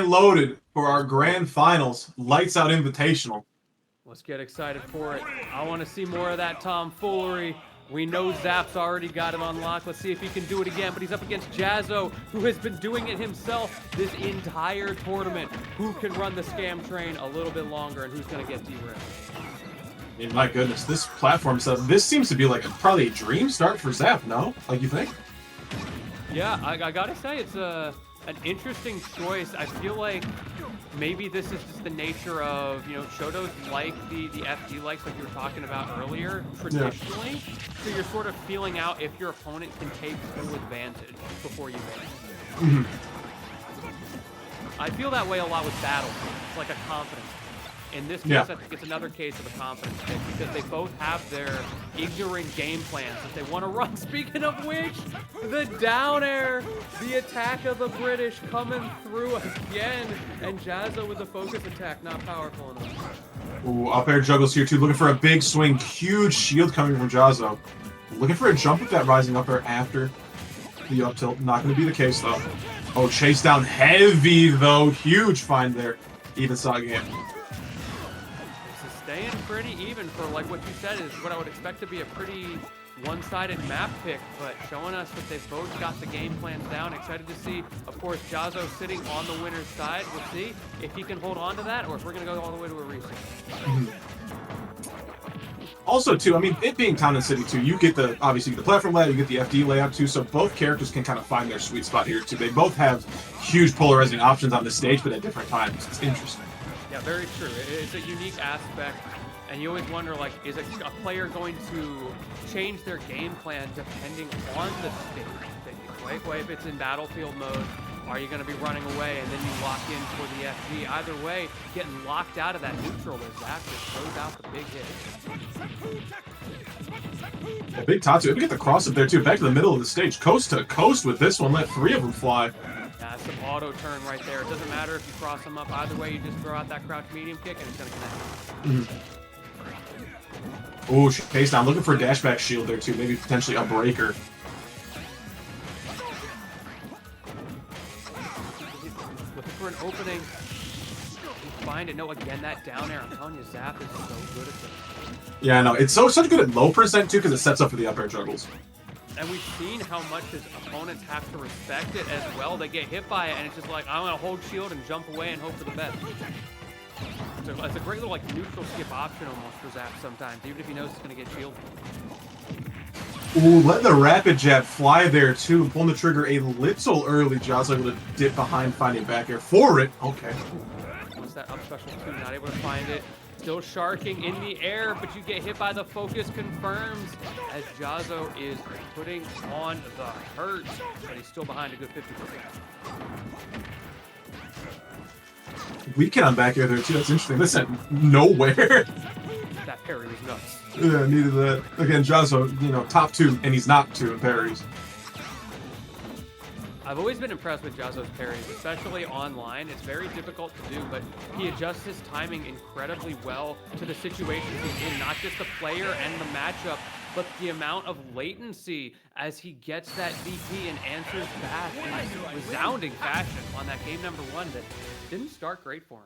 and loaded for our grand finals. Lights Out Invitational. Let's get excited for it. I want to see more of that tomfoolery. We know Zap's already got it on lock. Let's see if he can do it again. But he's up against Jahzz0, who has been doing it himself this entire tournament. Who can run the scam train a little bit longer, and who's going to get derailed? I mean, my goodness, this platform stuff, this seems to be like probably a dream start for Zap, no? Like you think? Yeah, I gotta say, it's an interesting choice. I feel like maybe this is just the nature of, you know, Shodos like the FD likes, like you were talking about earlier, traditionally. Yeah. So you're sort of feeling out if your opponent can take full advantage before you win. I feel that way a lot with Battlefield. It's like a confidence thing. In this case, I think it's another case of a confidence pick because they both have their ignorant game plans that they want to run. Speaking of which, the down air, the attack of the British coming through again, and Jahzz0 with the focus attack, not powerful enough. Ooh, up air juggles here too, looking for a big swing, huge shield coming from Jahzz0. Looking for a jump with that rising up air after the up tilt, not going to be the case though. Oh, chase down heavy though, huge find there, even saw game. Staying pretty even for, like what you said, is what I would expect to be a pretty one-sided map pick, but showing us that they've both got the game plans down. Excited to see, of course, Jahzz0 sitting on the winner's side. We'll see if he can hold on to that or if we're going to go all the way to a reset. Also, too, I mean, it being Town and City, too, you get the, obviously, the platform layout, you get the FD layout, too, so both characters can kind of find their sweet spot here, too. They both have huge polarizing options on the stage, but at different times. It's interesting. Yeah, very true. It's a unique aspect, and you always wonder, like, is a player going to change their game plan depending on the stage? Like, if it's in Battlefield mode, are you going to be running away and then you lock in for the FD? Either way, getting locked out of that neutral as Zap just throws out the big hit. A big Tatsu. We get the cross up there, too. Back to the middle of the stage. Coast to coast with this one. Let 3 of them fly. Yeah, some auto turn right there. It doesn't matter if you cross them up. Either way, you just throw out that crouch medium kick and it's going to connect. Ooh, face down. Looking for a dashback shield there, too. Maybe potentially a breaker. Looking for an opening. Find it. No, again, that down air. I'm telling you, Zap is so good at this. Yeah, I know. It's such good at low percent, too, because it sets up for the up air juggles. And we've seen how much his opponents have to respect it as well. They get hit by it, and it's just like, I'm going to hold shield and jump away and hope for the best. So it's a great little like neutral skip option almost for Zap sometimes, even if he knows he's going to get shielded. Ooh, let the rapid jab fly there, too. Pulling the trigger a little early. Jahzz0 able to dip behind, finding back air for it. Okay. What's that up special 2? Not able to find it. Still sharking in the air, but you get hit by the focus confirms as Jahzz0 is putting on the hurt, but he's still behind a good 50%. Weekend on back air there too. That's interesting. This went nowhere. That parry was nuts. Yeah, needed that. Again, Jahzz0, you know, top 2, and he's not 2 in parries. I've always been impressed with Jahzz0's parries, especially online. It's very difficult to do, but he adjusts his timing incredibly well to the situations he's in, not just the player and the matchup, but the amount of latency as he gets that DP and answers back in a resounding fashion on that game number 1 that didn't start great for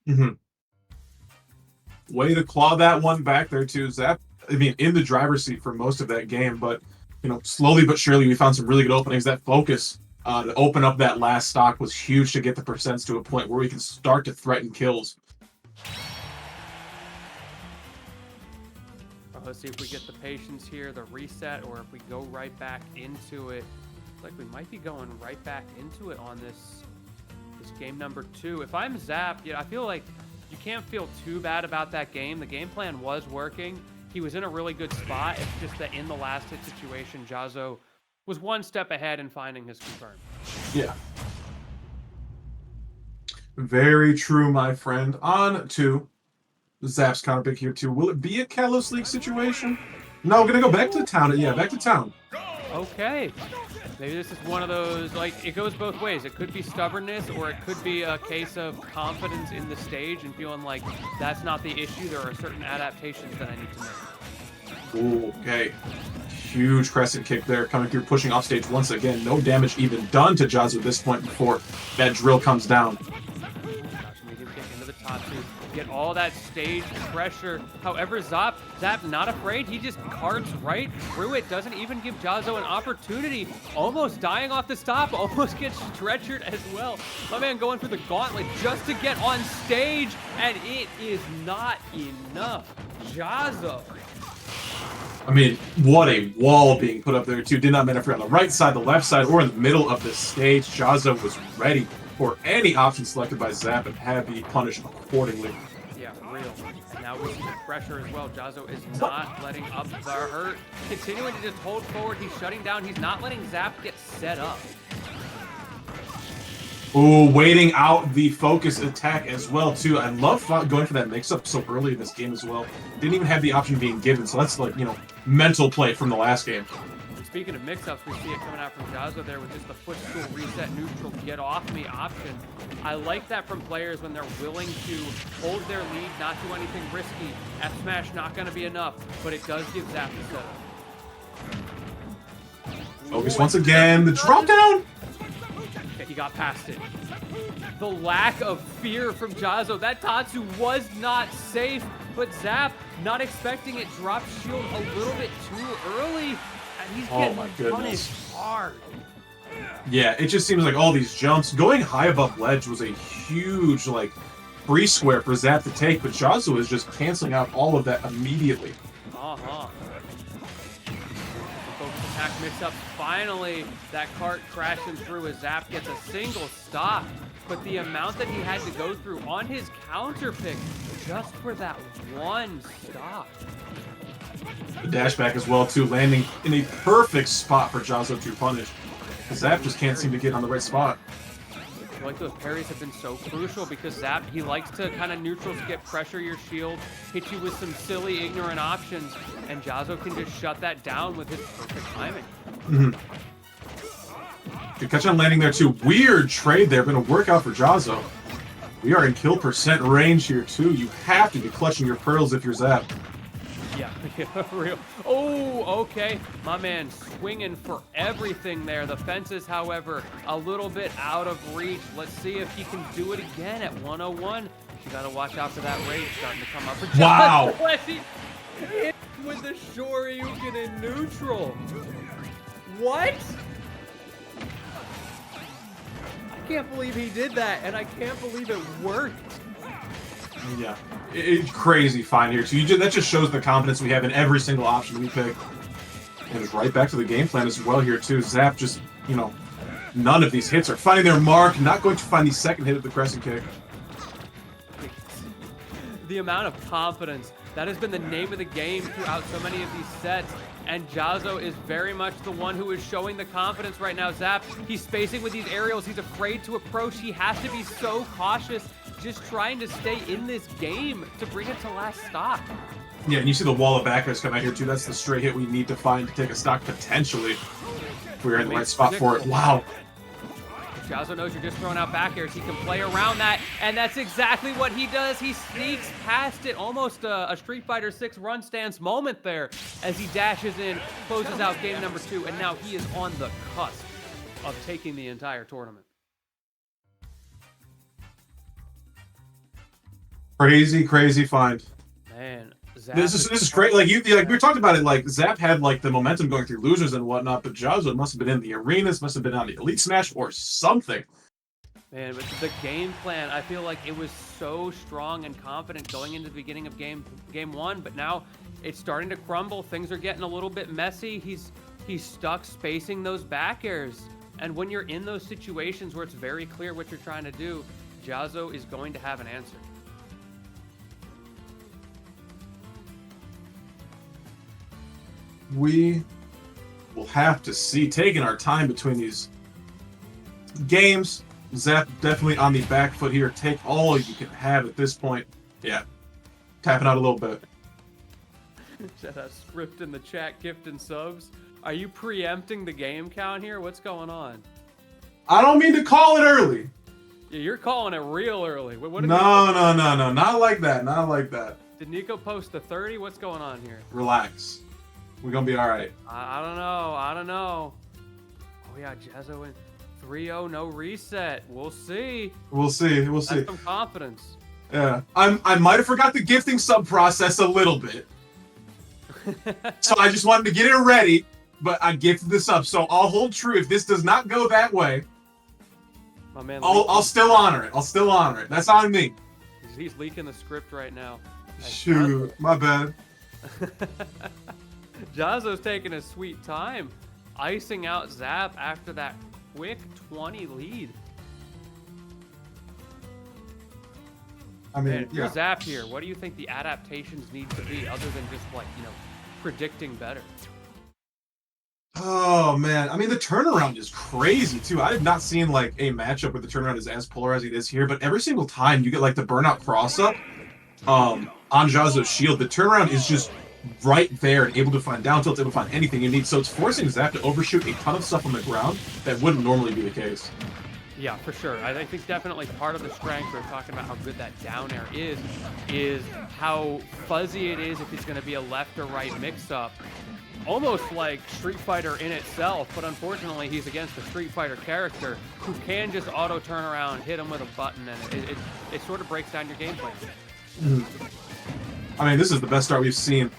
him. Way to claw that one back there too. Zap, I mean, in the driver's seat for most of that game, but, you know, slowly but surely we found some really good openings. That focus to open up that last stock was huge to get the percents to a point where we can start to threaten kills. Let's see if we get the patience here, the reset, or if we go right back into it. Looks like we might be going right back into it on this game number 2. If I'm Zap, I feel like you can't feel too bad about that game. The game plan was working. He was in a really good spot. It's just that in the last hit situation, Jahzz0 was one step ahead in finding his confirm. Yeah. Very true, my friend. On to Zap's counter pick here, too. Will it be a Kalos League situation? No, we're going to go back to town. Yeah, back to town. Okay. Maybe this is one of those, like, it goes both ways. It could be stubbornness, or it could be a case of confidence in the stage and feeling like that's not the issue. There are certain adaptations that I need to make. Ooh, okay. Huge crescent kick there, coming through, pushing off stage once again. No damage even done to Jahzz0 at this point before that drill comes down. get all that stage pressure. However, Zap not afraid. He just carts right through it. Doesn't even give Jahzz0 an opportunity. Almost dying off the stop. Almost gets stretchered as well. My man going for the gauntlet just to get on stage, and it is not enough. Jahzz0. I mean, what a wall being put up there, too. Did not matter if you're on the right side, the left side, or in the middle of the stage. Jahzz0 was ready for any option selected by Zap and had to be punished accordingly. Yeah, for real. And now we see the pressure as well. Jahzz0 is not letting up the hurt. Continuing to just hold forward. He's shutting down. He's not letting Zap get set up. Ooh, waiting out the focus attack as well, too. I love going for that mix-up so early in this game as well. Didn't even have the option being given, so that's like, you know, mental play from the last game. And speaking of mix-ups, we see it coming out from Jahzz0 there with just the footstool reset neutral get off me option. I like that from players when they're willing to hold their lead, not do anything risky. F smash not going to be enough, but it does give Zap the setup. Focus once again, the drop down! Okay, he got past it. The lack of fear from Jahzz0. That Tatsu was not safe, but Zap, not expecting it, dropped shield a little bit too early, and he's getting punished hard. Yeah, it just seems like all these jumps. Going high above ledge was a huge, like, free square for Zap to take, but Jahzz0 is just canceling out all of that immediately. Focus attack mix-up. Finally, that cart crashing through as Zap gets a single stop. But the amount that he had to go through on his counter pick just for that one stop. The dash back as well, too, landing in a perfect spot for Jahzz0 to punish. Zap just can't seem to get on the right spot. I feel like those parries have been so crucial because Zap, he likes to kind of neutral skip, pressure your shield, hit you with some silly, ignorant options, and Jahzz0 can just shut that down with his perfect timing. Good catch on landing there, too. Weird trade there. Going to work out for Jahzz0. We are in kill percent range here, too. You have to be clutching your pearls if you're Zap. Yeah, real. Oh, okay. My man swinging for everything there. The fences, however, a little bit out of reach. Let's see if he can do it again at 101. You got to watch out for that rage starting to come up for Jahzz0. Wow. Hit with the Shoryuken in neutral. What? I can't believe he did that, and I can't believe it worked. Yeah, it's crazy fine here too. That just shows the confidence we have in every single option we pick. And it's right back to the game plan as well here too. Zap just, you know, none of these hits are finding their mark. Not going to find the second hit of the crescent kick. The amount of confidence, that has been the name of the game throughout so many of these sets. And Jahzz0 is very much the one who is showing the confidence right now. Zap, he's spacing with these aerials. He's afraid to approach. He has to be so cautious, just trying to stay in this game to bring it to last stock. Yeah, and you see the wall of backers come out here too. That's the straight hit we need to find to take a stock potentially. If we're in the right spot for it. Wow. Jahzz0 knows you're just throwing out back airs. He can play around that, and that's exactly what he does. He sneaks past it, almost a Street Fighter 6 run stance moment there as he dashes in, closes out game number 2, and now he is on the cusp of taking the entire tournament. Crazy find. Man, Zap This is great. Like we were talking about it. Like Zap had like the momentum going through losers and whatnot, but Jahzz0 must have been in the arenas, must have been on the Elite Smash or something. Man, but the game plan, I feel like it was so strong and confident going into the beginning of game 1, but now it's starting to crumble. Things are getting a little bit messy. He's stuck spacing those back airs, and when you're in those situations where it's very clear what you're trying to do, Jahzz0 is going to have an answer. We will have to see. Taking our time between these games. Zap definitely on the back foot here. Take all you can have at this point. Yeah. Tapping out a little bit. Shout out Script in the chat, gifting subs. Are you preempting the game count here? What's going on? I don't mean to call it early. Yeah, you're calling it real early. What No. Not like that. Not like that. Did Nico post the 30? What's going on here? Relax. We're going to be all right. I don't know. Oh, yeah, Jahzz0 in 3-0, no reset. We'll see. We'll see. That's some confidence. Yeah, I might have forgot the gifting sub process a little bit, so I just wanted to get it ready. But I gifted this up, so I'll hold true. If this does not go that way, My man, I'll still honor it. I'll still honor it. That's on me. he's leaking the script right now. Shoot, my bad. Jahzz0's taking a sweet time, icing out Zap after that quick 20 lead. I mean, Man, you're Zap here. What do you think the adaptations need to be other than just like, predicting better? Oh man, I mean the turnaround is crazy too. I have not seen like a matchup where the turnaround is as polarizing as it is here, but every single time you get like the burnout cross up on Jahzz0's shield, the turnaround is just right there and able to find down tilt, able to find anything you need. So it's forcing Zap to overshoot a ton of stuff on the ground that wouldn't normally be the case. Yeah, for sure. I think definitely part of the strength, we're talking about how good that down air is how fuzzy it is if it's going to be a left or right mix-up. Almost like Street Fighter in itself, but unfortunately he's against a Street Fighter character who can just auto turn around, hit him with a button, and it sort of breaks down your gameplay. I mean, this is the best start we've seen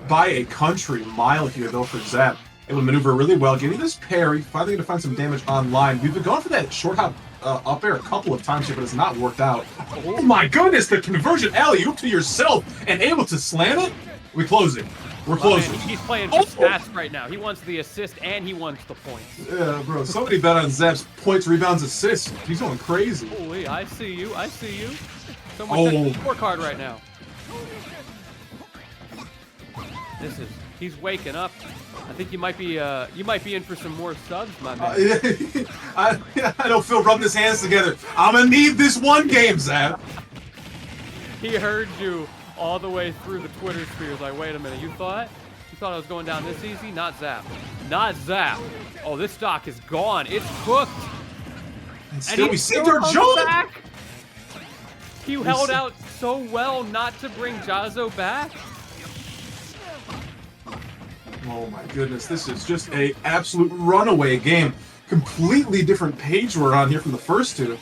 by a country mile here, though, for Zap. Able to maneuver really well, getting this parry, finally going to find some damage online. We've been going for that short hop up air a couple of times here, but it's not worked out. Oh my goodness, the conversion alley-oop to yourself and able to slam it? We're closing. We're closing. Man, he's playing for stats right now. He wants the assist and he wants the points. Yeah, bro. Somebody bet on Zap's points, rebounds, assists. He's going crazy. Holy, I see you. I see you. Someone check the scorecard right now. He's waking up. I think you might be in for some more subs, my man. I don't feel rubbing his hands together. I'm gonna need this one game, Zap. He heard you all the way through the Twitter spheres. Like, wait a minute, you thought I was going down this easy? Not Zap. Not Zap. Oh, this stock is gone. It's cooked. And still, we saved our jump. He held out so well not to bring Jahzz0 back. Oh my goodness, this is just a absolute runaway game. Completely different page we're on here from the first two.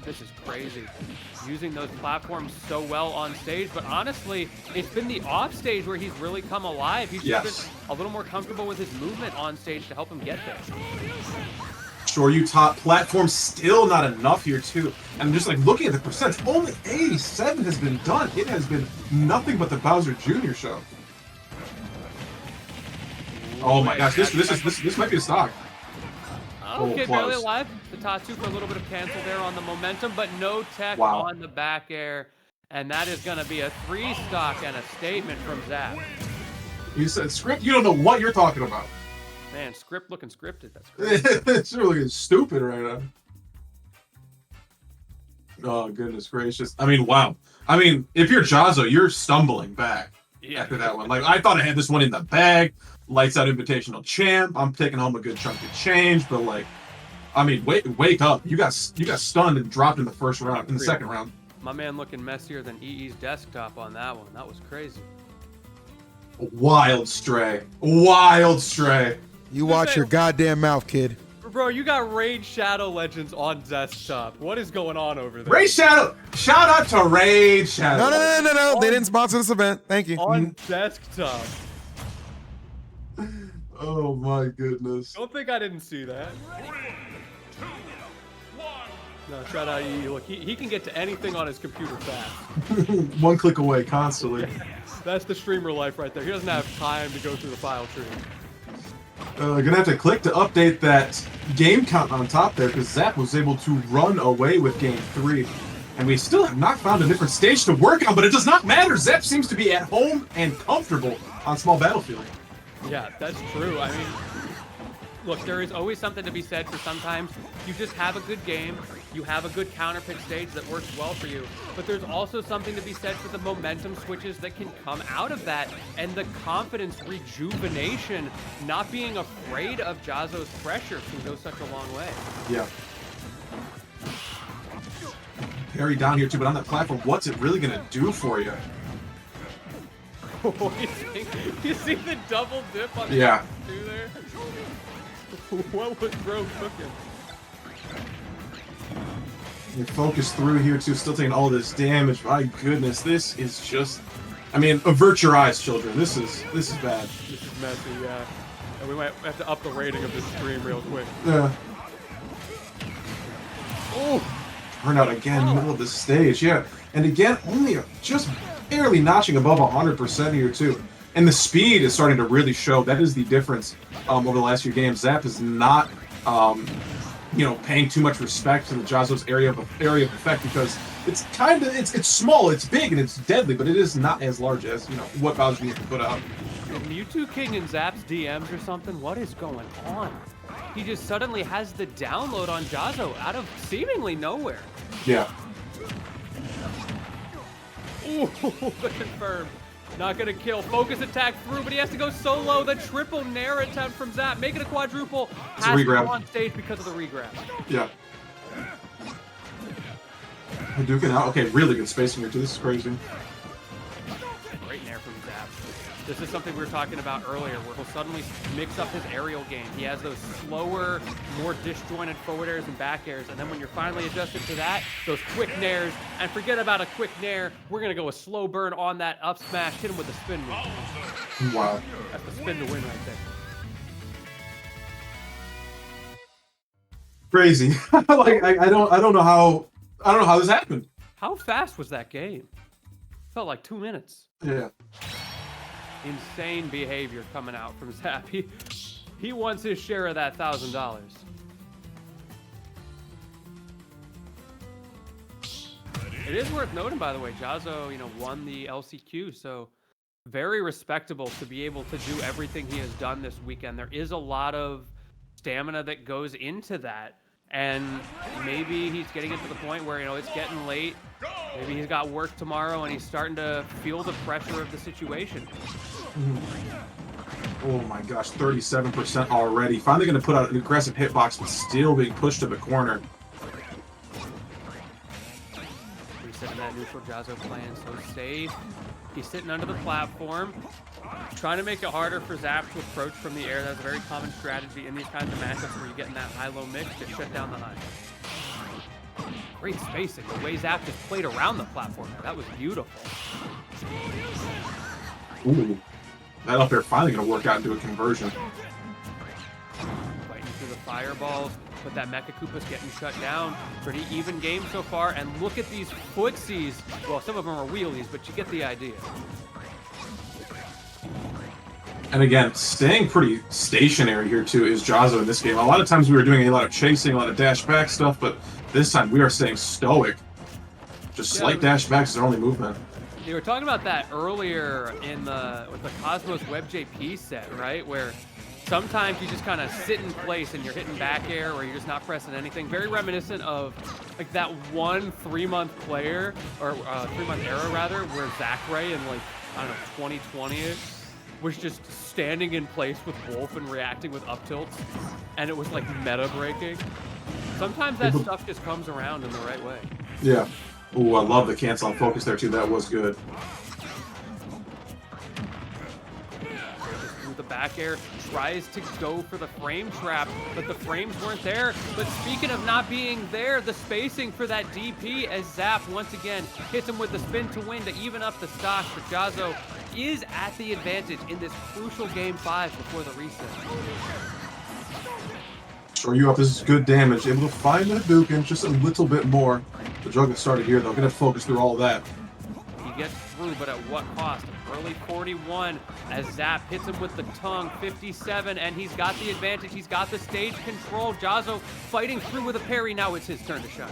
This is crazy. Using those platforms so well on stage, but honestly, it's been the off stage where he's really come alive. He's just been a little more comfortable with his movement on stage to help him get there. Sure, you top platform, still not enough here too. And just like looking at the percents, only 87 has been done. It has been nothing but the Bowser Jr. show. Oh my gosh, this might be a stock. Okay, barely alive. The Tatsu for a little bit of cancel there on the momentum, but no tech on the back air. And that is going to be a 3 stock and a statement from Zap. You said script? You don't know what you're talking about. Man, script looking scripted. That's crazy. It's really stupid right now. Oh, goodness gracious. I mean, wow. I mean, if you're Jahzz0, you're stumbling back after that one. Like, I thought I had this one in the bag. Lights out Invitational champ. I'm taking home a good chunk of change, but like, I mean, wake up. You got stunned and dropped in the first round, in the second round. My man looking messier than EE's desktop on that one. That was crazy. Wild stray. Wild stray. You watch your goddamn mouth, kid. Bro, you got Raid Shadow Legends on desktop. What is going on over there? Raid Shadow. Shout out to Raid Shadow. No. They didn't sponsor this event. Thank you. On desktop. Oh my goodness. Don't think I didn't see that. No, shout out EE. Look, he can get to anything on his computer fast. One click away constantly. That's the streamer life right there. He doesn't have time to go through the file tree. Gonna have to click to update that game count on top there because Zap was able to run away with game 3. And we still have not found a different stage to work on, but it does not matter. Zap seems to be at home and comfortable on small battlefield. Yeah, that's true. I mean, look, there is always something to be said for sometimes you just have a good game, you have a good counterpick stage that works well for you, but there's also something to be said for the momentum switches that can come out of that and the confidence rejuvenation, not being afraid of Jahzz0's pressure can go such a long way. Yeah. Parry down here too, but on that platform, what's it really gonna do for you? You see the double dip on the two there? What was Bro cooking? You focus through here too, still taking all this damage. My goodness, this is just. I mean, avert your eyes, children. This is bad. This is messy, yeah. And we might have to up the rating of this stream real quick. Yeah. Oh! Turn out again, middle of the stage, yeah. And again, only just barely notching above 100% here too. And the speed is starting to really show. That is the difference over the last few games. Zap is not, paying too much respect to the Jahzz0's area of effect because it's kind of it's small, it's big, and it's deadly, but it is not as large as what Bowser needs to put out. Mewtwo King in Zap's DMs or something. What is going on? He just suddenly has the download on Jahzz0 out of seemingly nowhere. Yeah. Ooh, the confirm. Not gonna kill. Focus attack through, but he has to go solo. The triple nair attempt from Zap, making a quadruple. Has to go on stage because of the regrab. Yeah. Hadouken out. Okay, really good spacing here too. This is crazy. Great nair from Zap. This is something we were talking about earlier, where he'll suddenly mix up his aerial game. He has those slower, more disjointed forward airs and back airs, and then when you're finally adjusted to that, those quick nairs, and forget about a quick nair, we're gonna go a slow burn on that up smash, hit him with a spin move. Wow. That's the spin to win right there. Crazy. Like I don't know how this happened. How fast was that game? Felt like 2 minutes. Yeah. Insane behavior coming out from Zap. He wants his share of that $1,000. It is worth noting, by the way, Jahzz0, won the LCQ, so very respectable to be able to do everything he has done this weekend. There is a lot of stamina that goes into that, and maybe he's getting it to the point where it's getting late. Maybe he's got work tomorrow and he's starting to feel the pressure of the situation. Oh my gosh, 37% already. Finally going to put out an aggressive hitbox, but still being pushed to the corner. Resetting that neutral Jahzz0 playing so safe. He's sitting under the platform, trying to make it harder for Zap to approach from the air. That's a very common strategy in these kinds of matchups where you're getting that high-low mix to shut down the high. Great spacing. The way Zap just played around the platform there. That was beautiful. Ooh. That up air finally going to work out into a conversion. Fighting through the fireballs, but that Mecha Koopa's getting shut down. Pretty even game so far, and look at these footsies. Well, some of them are wheelies, but you get the idea. And again, staying pretty stationary here too is Jahzz0 in this game. A lot of times we were doing a lot of chasing, a lot of dash back stuff, but this time we are staying stoic. Just slight dash backs is our only movement. You were talking about that earlier with the Cosmos WebJP set, right? Where sometimes you just kind of sit in place and you're hitting back air or you're just not pressing anything. Very reminiscent of like that one 3-month player, or 3-month era rather, where Zachary in 2020-ish was just standing in place with Wolf and reacting with up tilts, and it was like meta breaking. Sometimes that stuff just comes around in the right way. Yeah. Ooh, I love the cancel on focus there too. That was good. With the back air, tries to go for the frame trap, but the frames weren't there. But speaking of not being there, the spacing for that DP as Zap once again hits him with the spin to win to even up the stock. For Jahzz0 is at the advantage in this crucial game 5 before the reset. Shore you up. This is good damage. Able to find the Hadouken just a little bit more. The juggle started here though. Gonna focus through all that. He gets through, but at what cost? Early 41 as Zap hits him with the tongue. 57, and he's got the advantage. He's got the stage control. Jahzz0 fighting through with a parry. Now it's his turn to shine.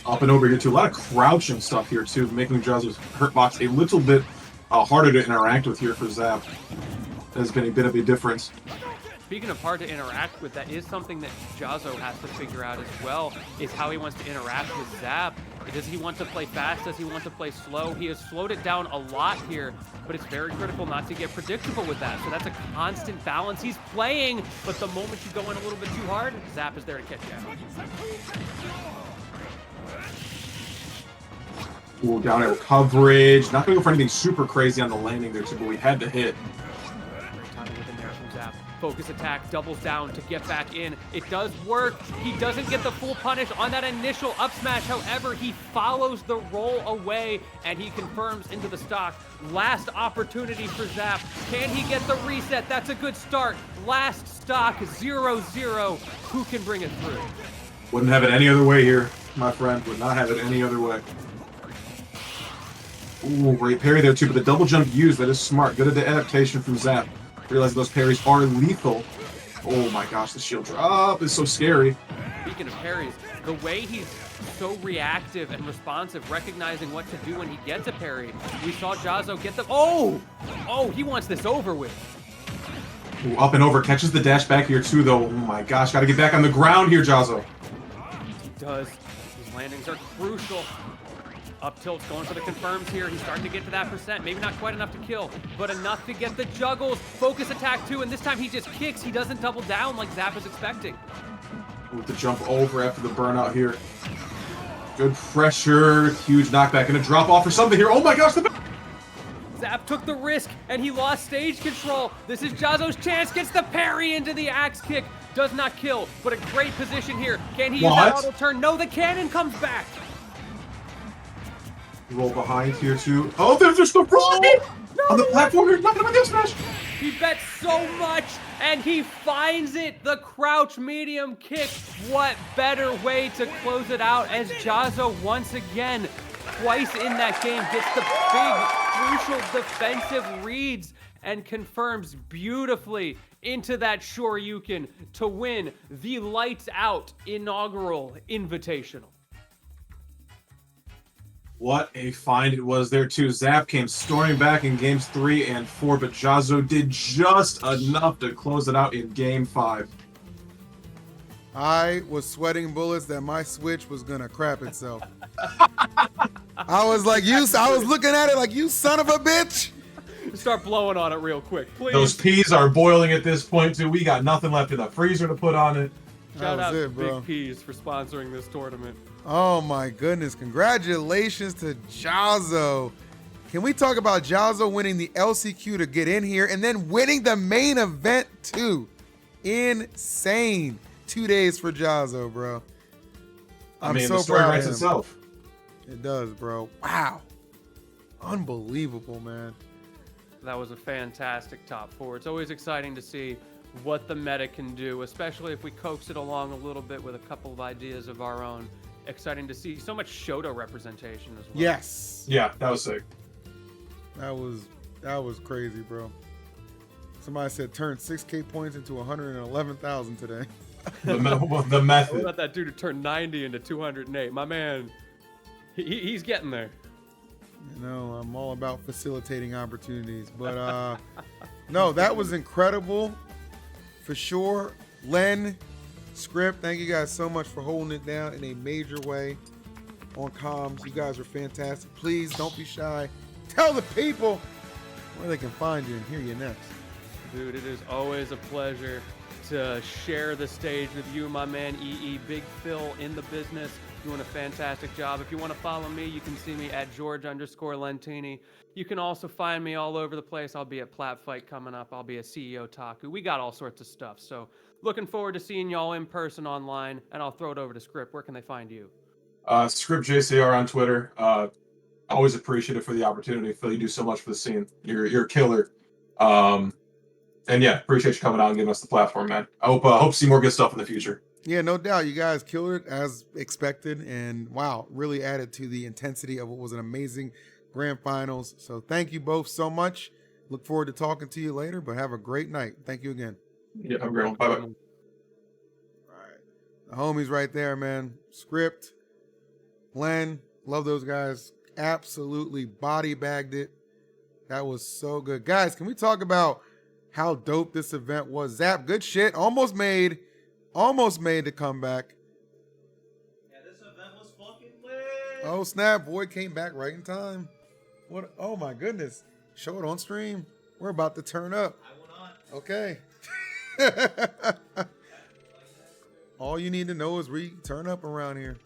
Up and over here too. A lot of crouching stuff here too, making Jahzz0's hurtbox a little bit harder to interact with here for Zap. There's been a bit of a difference. Speaking of hard to interact with, that is something that Jahzz0 has to figure out as well, is how he wants to interact with Zap. Does he want to play fast? Does he want to play slow? He has slowed it down a lot here, but it's very critical not to get predictable with that. So that's a constant balance. He's playing, but the moment you go in a little bit too hard, Zap is there to catch you out. Ooh, down air coverage. Not going to go for anything super crazy on the landing there too, but we had to hit. Great timing with the nair from Zap. Focus attack, doubles down to get back in. It does work. He doesn't get the full punish on that initial up smash. However, he follows the roll away and he confirms into the stock. Last opportunity for Zap. Can he get the reset? That's a good start. Last stock, 0-0. Who can bring it through? Wouldn't have it any other way here, my friend. Would not have it any other way. Ooh, great parry there too, but the double jump used, that is smart. Good at the adaptation from Zap. Realize those parries are lethal. Oh my gosh, the shield drop is so scary. Speaking of parries, the way he's so reactive and responsive, recognizing what to do when he gets a parry. We saw Jahzz0 get the... Oh, he wants this over with. Ooh, up and over, catches the dash back here too though. Oh my gosh, gotta get back on the ground here, Jahzz0. He does. His landings are crucial. Up tilt's going for the confirms here. He's starting to get to that percent. Maybe not quite enough to kill, but enough to get the juggles. Focus attack too, and this time he just kicks. He doesn't double down like Zap is expecting. With the jump over after the burnout here. Good pressure, huge knockback, and a drop off or something here. Oh my gosh, Zap took the risk, and he lost stage control. This is Jahzz0's chance. Gets the parry into the axe kick. Does not kill, but a great position here. Can he use that auto turn? No, the cannon comes back. Roll behind here too. Oh, there's the roll on the platform here. Not gonna win smash. He bets so much, and he finds it. The crouch medium kick. What better way to close it out as Jahzz0 once again, twice in that game, gets the big, crucial defensive reads and confirms beautifully into that Shoryuken to win the lights out inaugural Invitational. What a find it was there too. Zap came storming back in games 3 and 4, but Jahzz0 did just enough to close it out in game 5. I was sweating bullets that my Switch was gonna crap itself. I was like, I was looking at it like, you son of a bitch. Start blowing on it real quick, please. Those peas are boiling at this point too. We got nothing left in the freezer to put on it. Shout out to Big Peas for sponsoring this tournament. Oh my goodness, congratulations to Jahzz0. Can we talk about Jahzz0 winning the LCQ to get in here and then winning the main event too? Insane. 2 days for Jahzz0, bro. I'm so the story proud writes of him. itself. It does, bro. Wow. Unbelievable, man. That was a fantastic top 4. It's always exciting to see what the meta can do, especially if we coax it along a little bit with a couple of ideas of our own. Exciting to see so much Showdown representation as well. Yes. Yeah, that was sick. That was crazy, bro. Somebody said turn 6K points into 111,000 today. The What method. about that dude who turned 90 into 208? My man, he's getting there. You know, I'm all about facilitating opportunities. But no, that was incredible for sure. Len, Script, thank you guys so much for holding it down in a major way on comms. You guys are fantastic. Please don't be shy. Tell the people where they can find you and hear you next. Dude, it is always a pleasure to share the stage with you, my man EE. Big Phil in the business, doing a fantastic job. If you want to follow me, you can see me at George_Lentini. You can also find me all over the place. I'll be at Platfight coming up. I'll be at CEO Taku. We got all sorts of stuff. So looking forward to seeing y'all in person online, and I'll throw it over to Script. Where can they find you? Script JCR on Twitter. Always appreciative for the opportunity. Phil, you do so much for the scene. You're a killer. And yeah, appreciate you coming out and giving us the platform, man. I hope to see more good stuff in the future. Yeah, no doubt. You guys killed it as expected. And wow, really added to the intensity of what was an amazing grand finals. So thank you both so much. Look forward to talking to you later, but have a great night. Thank you again. Yeah, have a great one. Bye-bye. All right. The homies right there, man. Script, Len, love those guys. Absolutely body bagged it. That was so good. Guys, can we talk about how dope this event was? Zap, good shit. Almost made the comeback. Yeah, this event was fucking lit. Oh snap, Void came back right in time. What? Oh my goodness. Show it on stream. We're about to turn up. I will not. Okay. All you need to know is we turn up around here.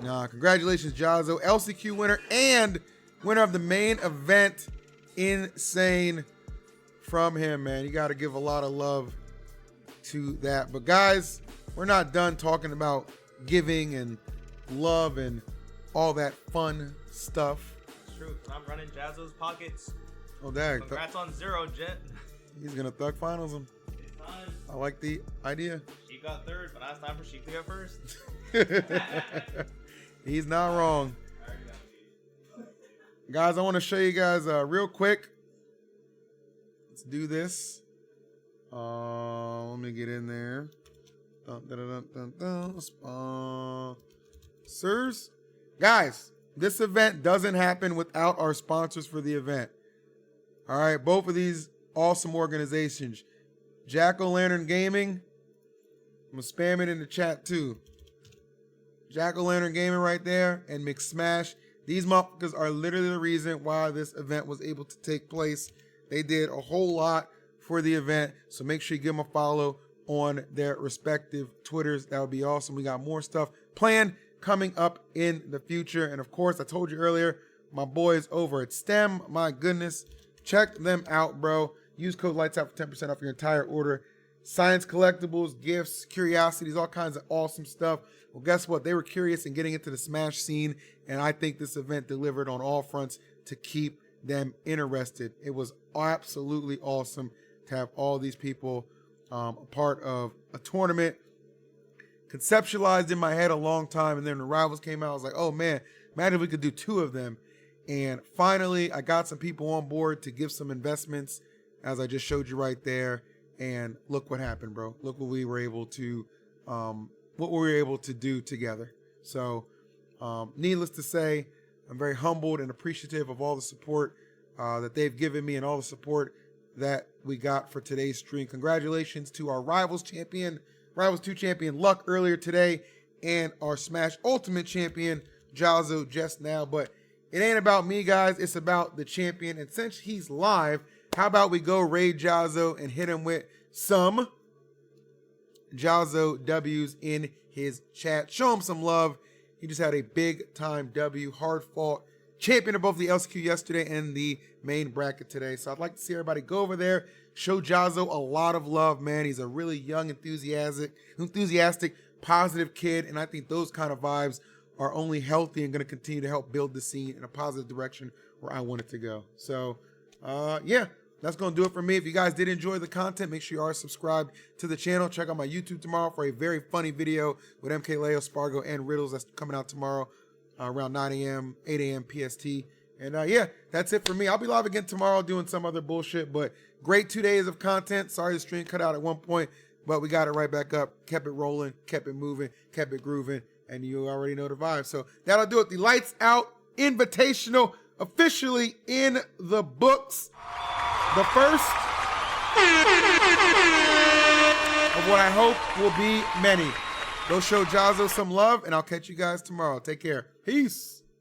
Nah, congratulations, Jahzz0, LCQ winner and winner of the main event. Insane from him, man. You got to give a lot of love to that. But guys, we're not done talking about giving and love and all that fun stuff. It's true. I'm running Jahzz0's pockets. Oh, dang. Congrats on 0, Jet. He's going to thug finals him. It's time. I like the idea. She got 3rd, but now it's time for Sheik to get 1st. He's not wrong. Guys, I want to show you guys real quick. Let's do this. Let me get in there. Sponsors. Guys, this event doesn't happen without our sponsors for the event. All right, both of these awesome organizations. Jack-O-Lantern Gaming. I'm going to spam it in the chat too. Jack-O-Lantern Gaming right there, and McSmash. These motherfuckers are literally the reason why this event was able to take place. They did a whole lot for the event, so make sure you give them a follow on their respective Twitters. That would be awesome. We got more stuff planned coming up in the future. And of course, I told you earlier, my boys over at STEM, my goodness, check them out, bro. Use code LIGHTSOUT for 10% off your entire order. Science collectibles, gifts, curiosities, all kinds of awesome stuff. Well, guess what? They were curious in getting into the Smash scene, and I think this event delivered on all fronts to keep them interested. It was absolutely awesome to have all these people a part of a tournament. Conceptualized in my head a long time, and then the Rivals came out. I was like, oh man, imagine if we could do 2 of them. And finally, I got some people on board to give some investments, as I just showed you right there. And look what happened, bro. Look what we were able to do together. So, needless to say, I'm very humbled and appreciative of all the support that they've given me and all the support that we got for today's stream. Congratulations to our Rivals 2 champion Luck earlier today, and our Smash Ultimate champion Jahzz0 just now. But it ain't about me, guys. It's about the champion. And since he's live, how about we go raid Jahzz0 and hit him with some Jahzz0 W's in his chat. Show him some love. He just had a big time W, hard fought, champion of both the LCQ yesterday and the main bracket today. So I'd like to see everybody go over there, show Jahzz0 a lot of love, man. He's a really young, enthusiastic, positive kid, and I think those kind of vibes are only healthy and going to continue to help build the scene in a positive direction where I want it to go. So, yeah, that's going to do it for me. If you guys did enjoy the content, make sure you are subscribed to the channel. Check out my YouTube tomorrow for a very funny video with MK Leo, Spargo, and Riddles. That's coming out tomorrow around 9 a.m., 8 a.m. PST. And yeah, that's it for me. I'll be live again tomorrow doing some other bullshit, but great 2 days of content. Sorry the stream cut out at one point, but we got it right back up, kept it rolling, kept it moving, kept it grooving, and you already know the vibe. So that'll do it. The Lights Out Invitational officially in the books. The first of what I hope will be many. Go show Jahzz0 some love, and I'll catch you guys tomorrow. Take care. Peace.